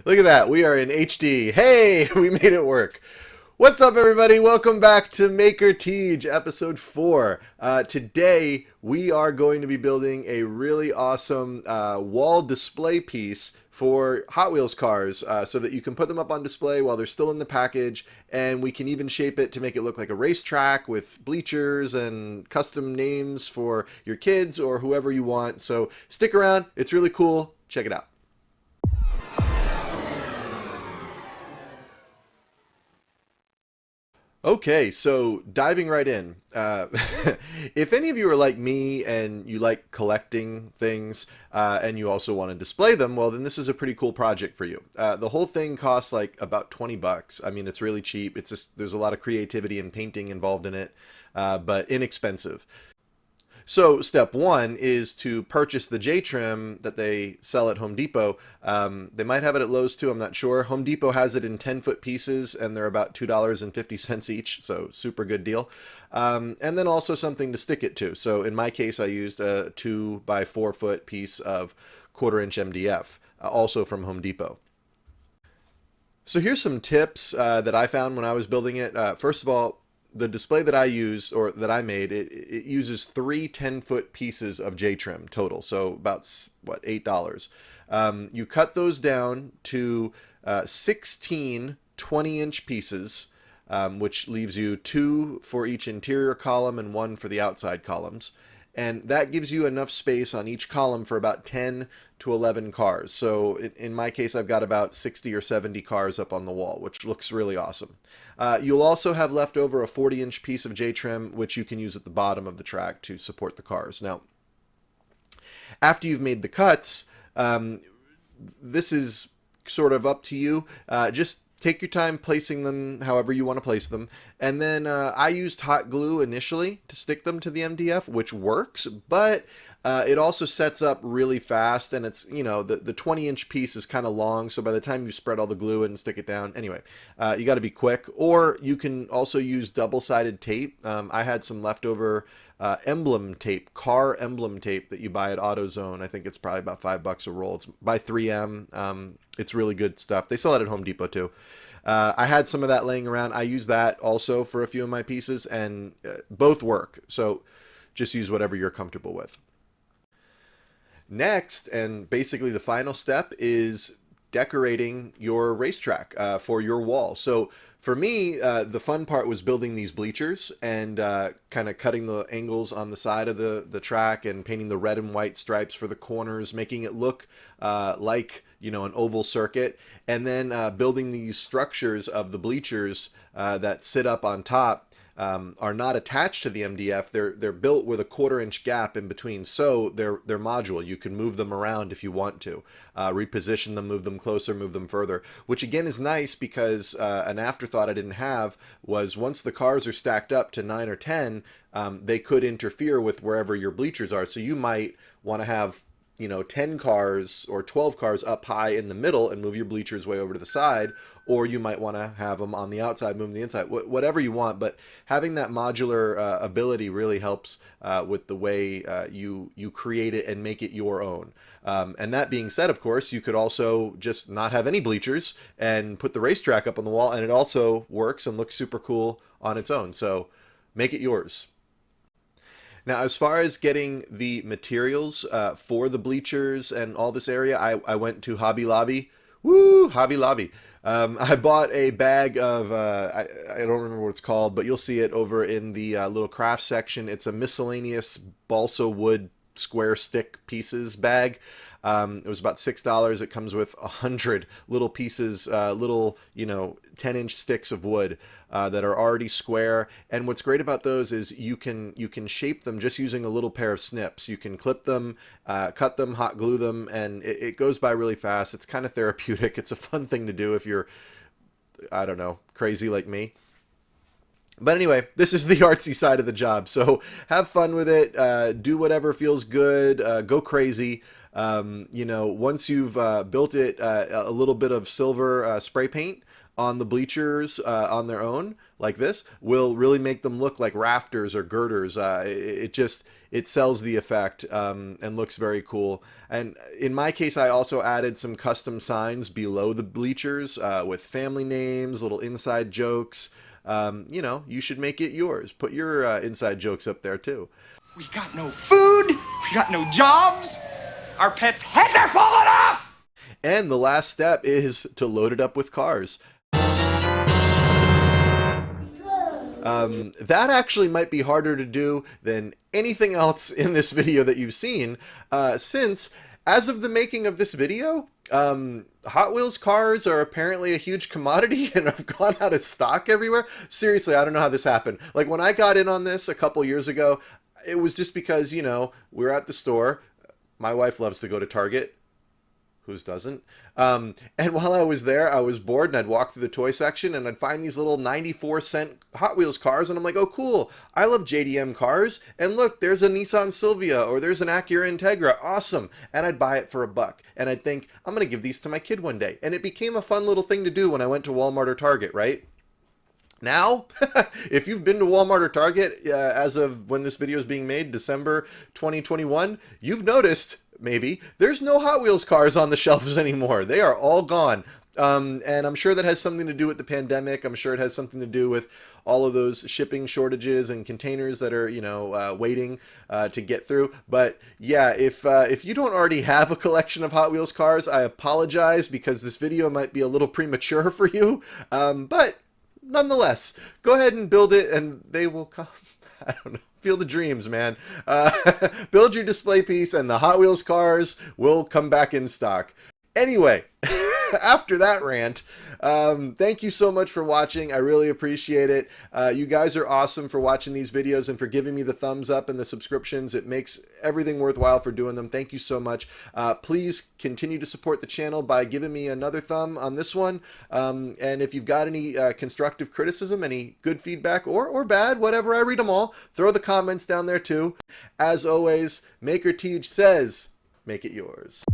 Look at that. We are in HD. Hey, we made it work. What's up, everybody? Welcome back to Maker Teach, episode 4. Today, we are going to be building a really awesome wall display piece for Hot Wheels cars so that you can put them up on display while they're still in the package, and we can even shape it to make it look like a racetrack with bleachers and custom names for your kids or whoever you want. So stick around. It's really cool. Check it out. Okay, so diving right in. If any of you are like me and you like collecting things and you also want to display them, well, then this is a pretty cool project for you. The whole thing costs like about 20 bucks. I mean, it's really cheap. It's just there's a lot of creativity and painting involved in it, but inexpensive. So step one is to purchase the J trim that they sell at Home Depot. They might have it at Lowe's too, I'm not sure. Home Depot has it in 10-foot pieces and they're about $2.50 each, so super good deal. And then also something to stick it to. So in my case, I used a 2 by 4-foot piece of 1/4 inch MDF, also from Home Depot. So here's some tips that I found when I was building it. First of all, the display that I use or that I made, it uses three 10-foot pieces of J trim total. So about, what, $8. You cut those down to 16 20-inch pieces, which leaves you 2 for each interior column and 1 for the outside columns. And that gives you enough space on each column for about 10 to 11 cars. So in my case, I've got about 60 or 70 cars up on the wall, which looks really awesome. You'll also have left over a 40-inch piece of J trim, which you can use at the bottom of the track to support the cars. Now, after you've made the cuts, this is sort of up to you. Just take your time placing them however you want to place them. And then I used hot glue initially to stick them to the MDF, which works, but it also sets up really fast, and it's, you know, the 20-inch piece is kind of long, so by the time you spread all the glue and stick it down, anyway, you got to be quick. Or you can also use double-sided tape. I had some leftover emblem tape, car emblem tape that you buy at AutoZone. I think it's probably about $5 a roll. It's by 3M. It's really good stuff. They sell it at Home Depot too. I had some of that laying around. I use that also for a few of my pieces, and both work. So just use whatever you're comfortable with. Next, and basically the final step, is decorating your racetrack for your wall. So for me, the fun part was building these bleachers and kind of cutting the angles on the side of the track and painting the red and white stripes for the corners, making it look like, you know, an oval circuit, and then building these structures of the bleachers that sit up on top. Are not attached to the MDF. They're built with a 1/4 inch gap in between, so they're modular. You can move them around if you want to, reposition them, move them closer, move them further. Which again is nice because an afterthought I didn't have was once the cars are stacked up to 9 or 10, they could interfere with wherever your bleachers are. So you might want to have, you know, 10 cars or 12 cars up high in the middle and move your bleachers way over to the side, or you might want to have them on the outside, move them to the inside, whatever you want. But having that modular ability really helps with the way you create it and make it your own. And that being said, of course, you could also just not have any bleachers and put the racetrack up on the wall, and it also works and looks super cool on its own. So make it yours. Now, as far as getting the materials for the bleachers and all this area, I went to Hobby Lobby. Woo, Hobby Lobby. I bought a bag of, I don't remember what it's called, but you'll see it over in the little craft section. It's a miscellaneous balsa wood square stick pieces bag. It was about $6. It comes with 100 little pieces, little, you know, 10-inch sticks of wood that are already square. And what's great about those is you can shape them just using a little pair of snips. You can clip them, cut them, hot glue them, and it goes by really fast. It's kind of therapeutic. It's a fun thing to do if you're, I don't know, crazy like me. But anyway, this is the artsy side of the job. So have fun with it. Do whatever feels good. Go crazy. You know, once you've built it, a little bit of silver spray paint on the bleachers on their own, like this, will really make them look like rafters or girders. It sells the effect and looks very cool. And in my case, I also added some custom signs below the bleachers with family names, little inside jokes. You know, you should make it yours. Put your inside jokes up there too. We got no food, we got no jobs, our pets' heads are falling off! And the last step is to load it up with cars. That actually might be harder to do than anything else in this video that you've seen, since as of the making of this video, Hot Wheels cars are apparently a huge commodity and have gone out of stock everywhere. Seriously, I don't know how this happened. Like when I got in on this a couple years ago, it was just because, you know, we were at the store. My wife loves to go to Target. Whose doesn't? And while I was there, I was bored and I'd walk through the toy section and I'd find these little 94-cent Hot Wheels cars. And I'm like, oh, cool. I love JDM cars. And look, there's a Nissan Silvia or there's an Acura Integra. Awesome. And I'd buy it for $1. And I'd think, I'm going to give these to my kid one day. And it became a fun little thing to do when I went to Walmart or Target, right? Now, if you've been to Walmart or Target as of when this video is being made, December 2021, you've noticed, maybe, there's no Hot Wheels cars on the shelves anymore. They are all gone. And I'm sure that has something to do with the pandemic. I'm sure it has something to do with all of those shipping shortages and containers that are, you know, waiting to get through. But yeah, if you don't already have a collection of Hot Wheels cars, I apologize because this video might be a little premature for you. But nonetheless, go ahead and build it and they will come. I don't know. Feel the dreams, man. Build your display piece and the Hot Wheels cars will come back in stock. Anyway, after that rant, thank you so much for watching. I really appreciate it. You guys are awesome for watching these videos and for giving me the thumbs up and the subscriptions. It makes everything worthwhile for doing them. Thank you so much. Please continue to support the channel by giving me another thumb on this one. And if you've got any constructive criticism, any good feedback or bad, whatever, I read them all. Throw the comments down there too. As always, Maker Teach says, make it yours.